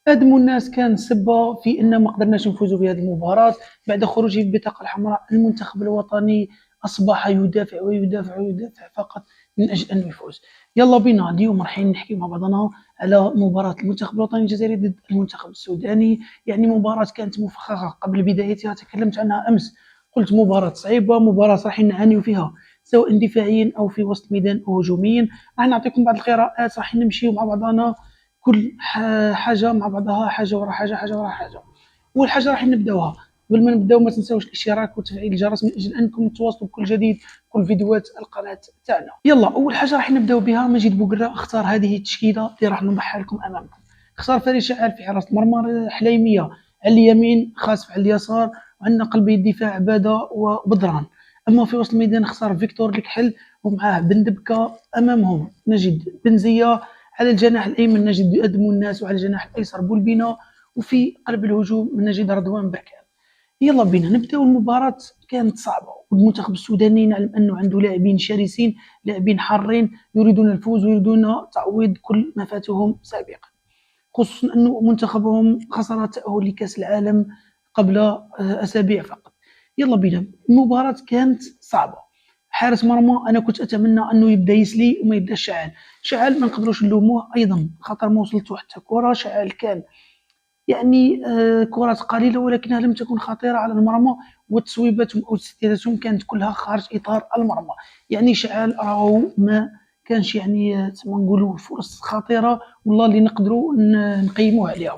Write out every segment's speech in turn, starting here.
هادموا الناس كان السبة في أن ما قدرناش نفوزوا بهذه المباراة بعد خروجه بالبطاقة الحمراء. المنتخب الوطني أصبح يدافع ويدافع ويدافع فقط من أجل أن يفوز. يلا بينا اليوم رايحين نحكي مع بعضنا على مباراة المنتخب الوطني الجزائري ضد المنتخب السوداني. يعني مباراة كانت مفخخة قبل بدايتها، تكلمت عنها أمس، قلت مباراة صعيبة، مباراة رايحين نعانيو فيها سواء دفاعيا أو في وسط الميدان أو هجوميا. راح نعطيكم بعض القراءات، راح نمشيو مع بعضنا كل حاجة مع بعضها، حاجة ورا حاجة، حاجة ورا حاجة. أول حاجة راح نبداوها، قبل ما نبداو ما تنساوش الاشتراك وتفعيل الجرس من أجل أنكم تواصلوا بكل جديد، كل فيديوهات القناة تاعنا. يلا أول حاجة راح نبداو بها، مجيد بوقرة اختار هذه التشكيلة اللي راح نوضحها لكم أمامكم. اختار فريد شاعر في حراسة المرمى، حليمية على اليمين، خاسف على اليسار، وعندنا قلبي الدفاع عبادة وبدران. أما في وسط الميدان اختار فيكتور الكحل ومعاه بندبكة، أمامهم نجد بنزية، على الجناح الأيمن نجد أدمو الناس، وعلى الجناح الأيسر بولبينا، وفي قلب الهجوم نجد رضوان بركان. يلا بينا نبداو المباراة. كانت صعبة، والمنتخب السوداني نعلم أنه عنده لاعبين شرسين، لاعبين حارين يريدون الفوز ويريدون تعويض كل ما فاتهم سابقا، خصوصا أنه منتخبهم خسر التأهل لكأس العالم قبل أسابيع فقط. يلا بينا، المباراة كانت صعبة. حارس مرمى أنا كنت أتمنى أنه يبدا يسلي وما يبداش شعال. شعال ما نقدروش نلوموه أيضا خاطر ما وصلته حتى كرة. شعال كان يعني كرات قليلة ولكنها لم تكن خطيرة على المرمى، وتصويباتهم أو تسديداتهم كانت كلها خارج إطار المرمى. يعني شعال راهو ما كانش يعني كما نقولوا فرص خطيرة والله اللي نقدروا نقيموه عليها.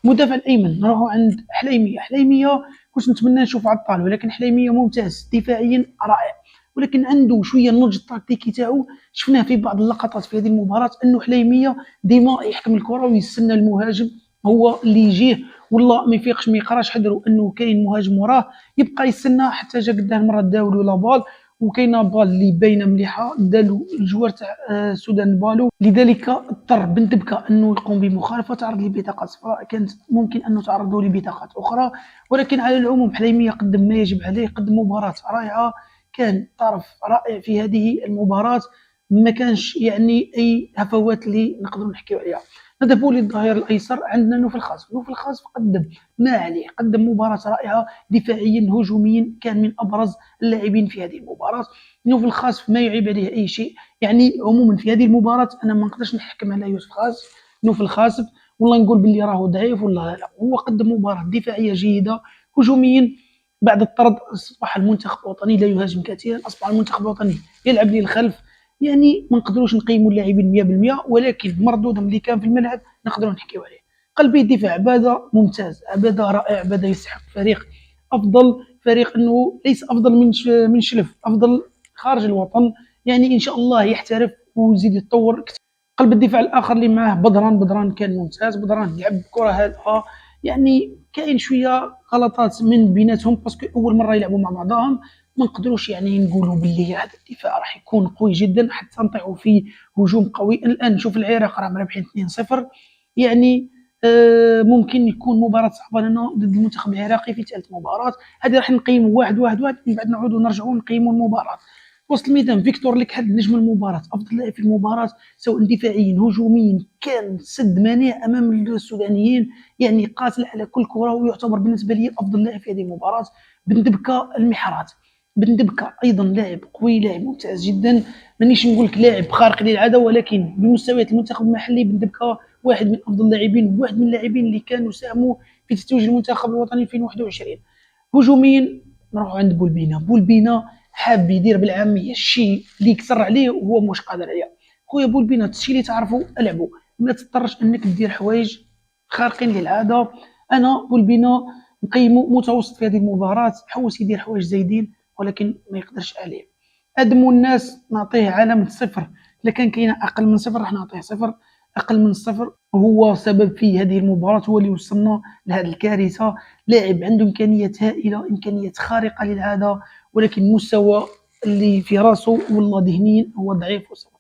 المدافع الأيمن راهو عند حليمية. حليمية كنت نتمنى نشوف عطال، ولكن حليمية ممتاز دفاعيا رائع، ولكن عنده شوية النضج التكتيكي تاعو. شفناه في بعض اللقطات في هذه المباراة أنه حليمية ديما يحكم الكرة ويستنى المهاجم هو اللي يجيه، والله ما يفيقش ما يقراش حذرو انه كاين مهاجم وراه، يبقى يستنى حتى جا قداه المره داولو لا بال، وكاينه بال اللي باينه مليحه دالو الجوار تاع السودان بالو. لذلك اضطر بنتبكا انه يقوم بمخالفه، تعرض لبطاقه صفراء، كانت ممكن انه تعرض لبطاقات اخرى. ولكن على العموم حليميه قدم ما يجب عليه، قدم مباراه رائعه، كان طرف رائع في هذه المباراه، ما كانش يعني اي هفوات اللي نقدروا نحكيو عليها. نذهبوا للظهير الايسر، عندنا نوف الخاص. نوف الخاص قدم ما عليه، قدم مباراه رائعه دفاعيا هجوميا، كان من ابرز اللاعبين في هذه المباراه. نوف الخاص ما يعيب عليه اي شيء، يعني عموما في هذه المباراه انا ما نقدرش نحكم على يوسف خاص نوف الخاص والله نقول باللي راهو ضعيف ولا لا. هو قدم مباراه دفاعيه جيده. هجوميا بعد الطرد اصبح المنتخب الوطني لا يهاجم كثيرا، اصبح المنتخب الوطني يلعب للخلف. يعني ما نقدروش نقيموا اللاعبين 100%، ولكن مردودهم اللي كان في الملعب نقدروا نحكيو عليه. قلبي الدفاع عباده ممتاز، عباده رائع، عباده يستحق فريق افضل، فريق انه ليس افضل من شلف، افضل خارج الوطن. يعني ان شاء الله يحترف ويزيد يتطور كثير. قلب الدفاع الاخر اللي معاه بدران. بدران كان ممتاز، بدران لعب كره هادئه، يعني كاين شويه غلطات من بيناتهم باسكو اول مره يلعبوا مع بعضهم. ما نقدروش يعني نقولوا باللي هذا الدفاع راح يكون قوي جدا حتى نطيحوا في هجوم قوي. الان نشوف العراق راه مربحين 2-0، يعني ممكن يكون مباراة صعبة لنا ضد المنتخب العراقي في ثالث مباراة. هذه راح نقيموا واحد من بعد نعودوا نرجعوا نقيموا المباراة. وسط الميدان فيكتور لكحل نجم المباراة، أفضل لاعب في المباراة سواء دفاعيا هجوميا، كان سد منيع أمام السودانيين، يعني قاتل على كل كرة، ويعتبر بالنسبة لي أفضل لاعب في هذه المباراة. بندبكة المحرات. بندبكة أيضا لاعب قوي، لاعب ممتاز جدا، مانيش نقول لك لاعب خارق للعادة، ولكن بمستويات المنتخب المحلي بندبكة واحد من افضل اللاعبين، واحد من اللاعبين اللي كانوا ساهموا في تتويج المنتخب الوطني 2021. هجوميا نروحوا عند بولبينا. بولبينا حاب يدير بالعاميه الشيء اللي يكثر عليه وهو مش قادر عليه. خويا بولبينا الشيء اللي تعرفوا العبوا، ما تضطرش انك دير حوايج خارقين للعاده. انا بولبينا نقيمه متوسط في هذه المباراه، حوس يدير حوايج زايدين ولكن ما يقدرش عليه. ادموا الناس نعطيه علامه صفر، اذا كان كاينه اقل من صفر راح نعطيه صفر. اقل من الصفر، هو سبب في هذه المباراه، هو اللي وصلنا لهذه الكارثه. لاعب عنده امكانيات هائله، امكانيات خارقه للعاده، ولكن المستوى اللي في راسه والله ذهنيا هو ضعيف وصفر.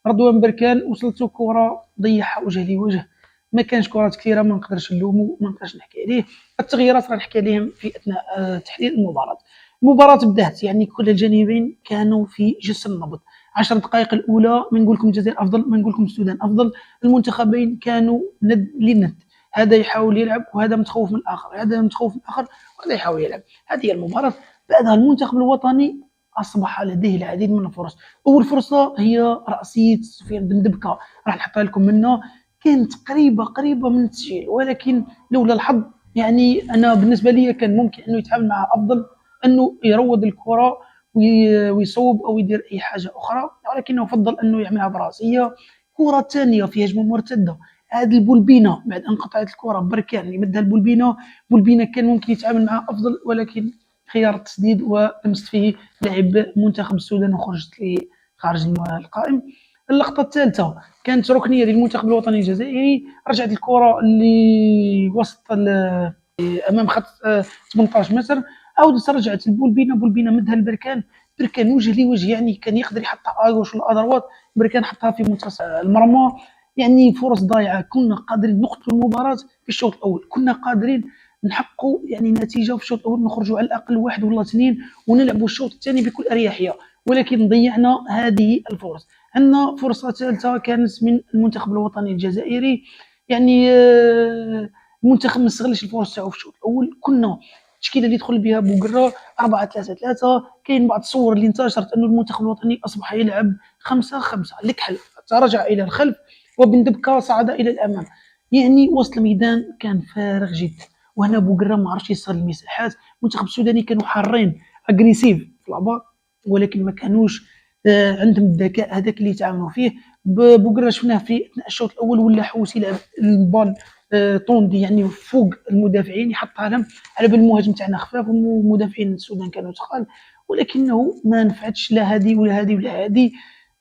رضوان بركان وصلته كره ضيعها وجه لوجه، ما كانش كرات كثيره، ما نقدرش نلومو، ما نقدرش نحكي عليه. التغييرات غنحكي عليهم في اثناء تحليل المباراه. المباراه بدات يعني كل الجانبين كانوا في جس النبض. 10 دقائق الاولى ما نقول لكم الجزائر افضل، ما نقول لكم السودان افضل، المنتخبين كانوا ند لند. هذا يحاول يلعب وهذا متخوف من الآخر، هذا متخوف من الآخر وهذا يحاول يلعب. هذه هي المباراة. بعدها المنتخب الوطني أصبح لديه العديد من الفرص. أول فرصة هي رأسية سفيان بن دبكة، راح نحطها لكم منه، كانت قريبة من التسجيل، ولكن لولا الحظ يعني أنا بالنسبة لي كان ممكن أنه يتعامل معها أفضل، أنه يروض الكرة ويصوب أو يدير أي حاجة أخرى، ولكنه فضل أنه يعملها براسية. كرة ثانية في هجمة مرتدة، هذه البولبينة بعد أن قطعت الكرة بركان يمدها البولبينة، بولبينة كان ممكن يتعامل معها أفضل، ولكن خيار التسديد ولمست فيه لاعب منتخب السودان وخرجت لي خارج القائم. اللقطة الثالثة كانت ركنية للمنتخب الوطني الجزائري، رجعت الكرة لوسط أمام خط 18 متر، عاودت رجعت البولبينة، بولبينة مدها البركان، بركان وجه لوجه، يعني كان يقدر يحطها اغوش ولا ادروات، بركان حطها في منتصف المرمى. يعني فرص ضايعه، كنا قادرين نقتلوا المباراه في الشوط الاول، كنا قادرين نحققوا يعني نتيجه في الشوط الاول، نخرجوا على الاقل واحد ولا اثنين ونلعبوا الشوط الثاني بكل اريحيه، ولكن ضيعنا هذه الفرص. عندنا فرصه ثالثه كانت من المنتخب الوطني الجزائري، يعني المنتخب ما استغلش الفرص تاعو في الشوط الاول. كنا التشكيله اللي دخل بها بوقرة 4-3-3، كاين بعض الصور اللي انتشرت انه المنتخب الوطني اصبح يلعب 5-5 الكحل، تراجع الى الخلف وبن دبكة صعد الى الامام، يعني وسط الميدان كان فارغ جدا. وهنا بوقرة ما عرفش يستغل المساحات، المنتخب السوداني كانوا حارين اجريسيف في العبار، ولكن ما كانوش عندهم الذكاء هذاك اللي يتعاملوا فيه. بوقرة شفناه في الشوط الاول ولا حوس يلعب البال طوندي يعني فوق المدافعين، يحطها لهم على بال المهاجم تاعنا خفاف ومدافعين السودان كانوا ثقال، ولكنه ما نفعتش لا هذه ولا هذه ولا هذه.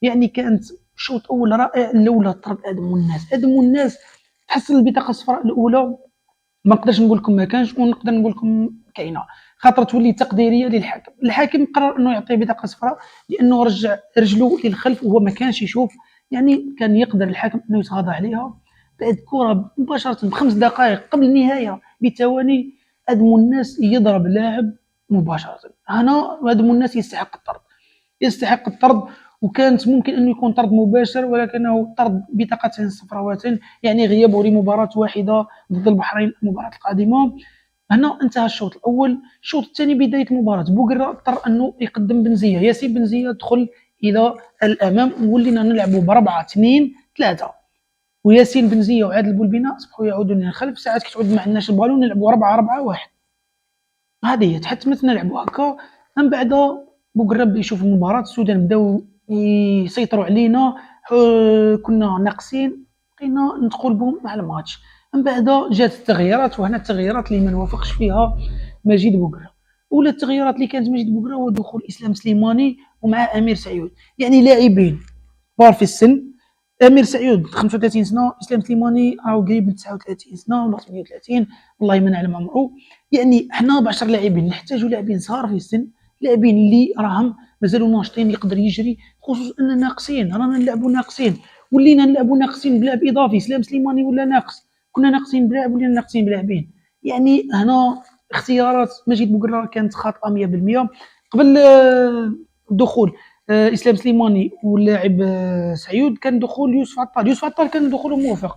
يعني كانت شوط اول رائع لولا طرد ادم والناس. ادم والناس تحصل البطاقه الصفراء الاولى، ما نقدرش نقول لكم ما كانش ونقدر نقول لكم كاينه، خاطر تولي تقديريه للحكم. الحاكم قرر انه يعطيه بطاقه صفراء لانه رجع رجله للخلف وهو ما كانش يشوف، يعني كان يقدر الحكم انه يتغاضى عليها. بعد كره مباشره بخمس دقائق قبل النهايه بثواني ادم الناس يضرب لاعب مباشره. هنا ادم الناس يستحق الطرد، يستحق الطرد، وكانت ممكن انه يكون طرد مباشر، ولكنه طرد بطاقتين صفراوتين، يعني غيابه لمباراه واحده ضد البحرين المباراه القادمه. هنا انتهى الشوط الاول. الشوط الثاني بدايه المباراه بوقرة اضطر انه يقدم بنزيه، ياسين بنزيه دخل الى الامام، ولينا نلعبوا ب4-2-3، وياسين بنزيه وعادل بولبينة اصبحوا يعودون الى الخلف. ساعات كتعود ما عندناش البالون نلعبوا 4-4-1، هذه هي تحتمت نلعبوا هكا. من بعد بوقرة بدا يشوف المباراه، السودان بداو يسيطروا علينا، كنا ناقصين، بقينا ندخل بهم مع الماتش. من بعد جات التغييرات، وهنا التغييرات اللي ما نوافقش فيها مجيد بوقرة. اولى التغييرات اللي كانت مجيد بوقرة هو دخول اسلام سليماني ومع امير سعيود، يعني لاعبين كبار في السن. امير سعيود 35 سنه، اسلام سليماني راهو قريب من 39 سنه ولا 38، والله ما نعلم عمره. يعني حنا ب 10 لاعبين نحتاجوا لاعبين صغار في السن، لاعبين اللي راهم مازالوا ناشطين، يقدر يجري، خصوصا اننا ناقصين، رانا نلعبوا ناقصين، ولينا نلعبوا ناقصين بلاعب اضافي. اسلام سليماني ولا ناقص، كنا ناقصين بلاعب ولينا ناقصين بلاعبين. يعني هنا اختيارات مجيد بوقرة كانت خاطئه 100%. قبل الدخول اسلام سليماني واللاعب سعيود كان دخول يوسف عطال، يوسف عطال كان دخوله موفق،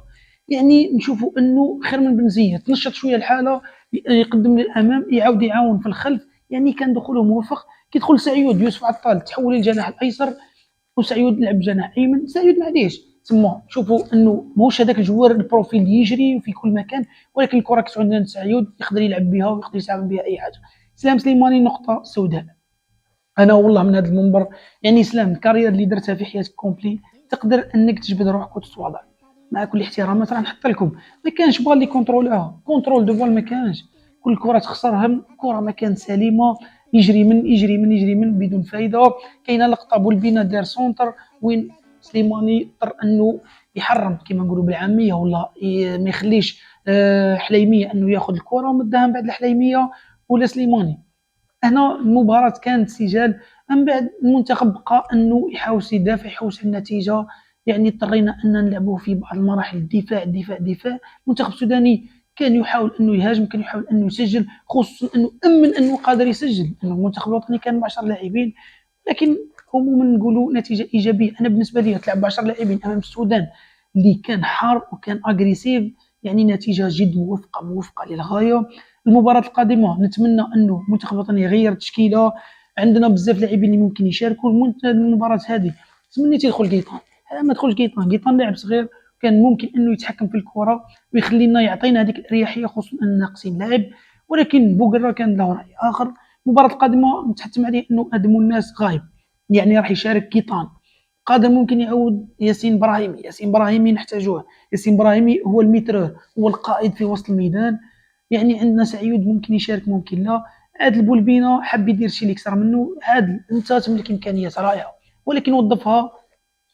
يعني نشوفوا انه خير من بنزيه، تنشط شويه الحاله، يقدم للامام، يعاود يعاون في الخلف، يعني كان دخوله موفق. كيدخل سعيود يوسف عطال تحول للجناح الايسر، وسعيود لعب جناح ايمن. سعيود معليش تما شوفوا انه ماهوش هذاك الجوار البروفيل اللي يجري في كل مكان، ولكن الكره كانت عندنا سعيود يقدر يلعب بها ويقدر يساهم بها اي حاجه. اسلام سليماني نقطه سوداء. انا والله من هذا المنبر يعني اسلام الكارير اللي درتها في حياتك كومبلي تقدر انك تجبد روحك وتتواضع، مع كل احترامات راه نحط لكم ما كانش بال اللي كونترولها، كونترول دو بال ما كانش، كل كره تخسرهم، كره ما كانت سليمه، يجري من بدون فائده. كاينه لقطه بولبينا دار سونتر وين سليماني اضطر انه يحرم كما نقولوا بالعاميه، ولا ما يخليش حليميه انه ياخذ الكره ومدها من بعد الحليميه ولا سليماني. هنا المباراة كانت سجال. من بعد المنتخب بقى انه يحاول يدافع، يحوس على النتيجة، يعني اضطرينا ان نلعبوا في بعض المراحل الدفاع دفاع دفاع. المنتخب السوداني كان يحاول انه يهاجم، كان يحاول انه يسجل، خصوصا انه امن انه قادر يسجل، انه المنتخب الوطني كان ب 10 لاعبين، لكن عموما نقولوا نتيجة ايجابية. انا بالنسبة لي تلعب ب 10 لاعبين امام السودان اللي كان حار وكان اغريسيف، يعني نتيجة جد موفقة للغاية. المباراة القادمة نتمنى أنه المنتخب الوطني يغير التشكيلة، عندنا بزاف لاعبين اللي ممكن يشاركوا. المباراة هذه تمنيت يدخل قيطان، هذا ما دخلش قيطان لاعب صغير كان ممكن انه يتحكم في الكره ويخلينا يعطينا هذيك الاريحيه، خصوصا ان ناقصين لاعب. ولكن بوقرة كان له راي اخر. المباراه القادمه متحتم عليه انه ادم الناس غايب، يعني راح يشارك قيطان. قادر ممكن يعود ياسين براهيمي نحتاجوه. ياسين براهيمي هو الميترور، هو القائد في وسط الميدان. يعني عندنا سعيود ممكن يشارك ممكن لا. عادل بولبينا حب يدير شي اللي يكثر منه. عادل انت تملك امكانيات رائعه، ولكن وظفها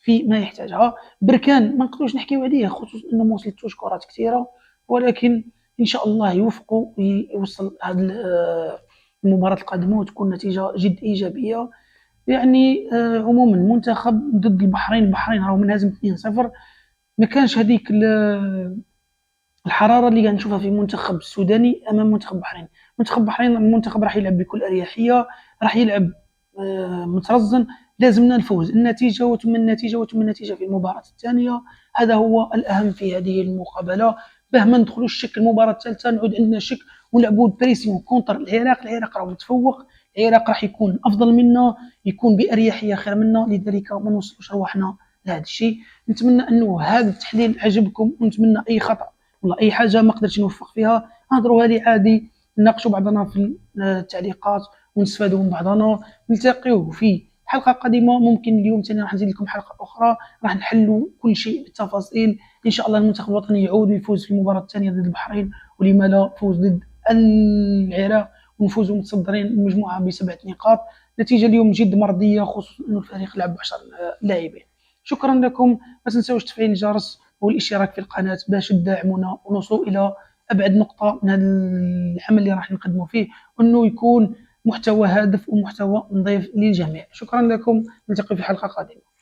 في ما يحتاجها. بركان ما نقدروش نحكيو عليه، خصوصا انه ما وصلتوش كرات كثيره، ولكن ان شاء الله يوفقوا ويوصل هذه المباراه القادمه وتكون نتيجه جد ايجابيه. يعني عموما منتخب ضد البحرين راهو منهزم 2-0. ما كانش هذيك الحراره اللي نشوفها في المنتخب السوداني امام منتخب البحرين. منتخب البحرين المنتخب راح يلعب بكل اريحيه، راح يلعب مترزن. لازمنا الفوز، النتيجه وتم النتيجه في المباراه الثانيه. هذا هو الاهم في هذه المقابله، باه ما ندخلوش الشك المباراه الثالثه نعود عندنا شك ونلعبوا بريسيون كونتر العراق راه متفوق. العراق راح يكون افضل منا، يكون باريحيه خير منا، لذلك ما نوصلوش رواحنا لهذا الشيء. نتمنى انه هذا التحليل عجبكم، ونتمنى اي خطا والله اي حاجه ما قدرتش نوفق فيها نهضروها لي عادي، نناقشوا بعضنا في التعليقات ونستفادوا من بعضنا. نلتقيو في حلقه قادمه، ممكن اليوم ثاني راح نزيد لكم حلقه اخرى راح نحلوا كل شيء بالتفاصيل. ان شاء الله المنتخب الوطني يعود ويفوز في المباراه الثانيه ضد البحرين، ولما لا فوز ضد العراق ونفوزوا متصدرين المجموعه ب7 نقاط. نتيجه اليوم جد مرضيه، خصوصا انه الفريق لعب 10 لاعبين. شكرا لكم، ما تنسوش تفعيل الجرس والاشتراك في القناه باش تدعمونا ونوصلوا الى ابعد نقطه من هذا العمل اللي راح نقدمه فيه، وانه يكون محتوى هادف ومحتوى نظيف للجميع. شكرا لكم، نلتقي في حلقه قادمه.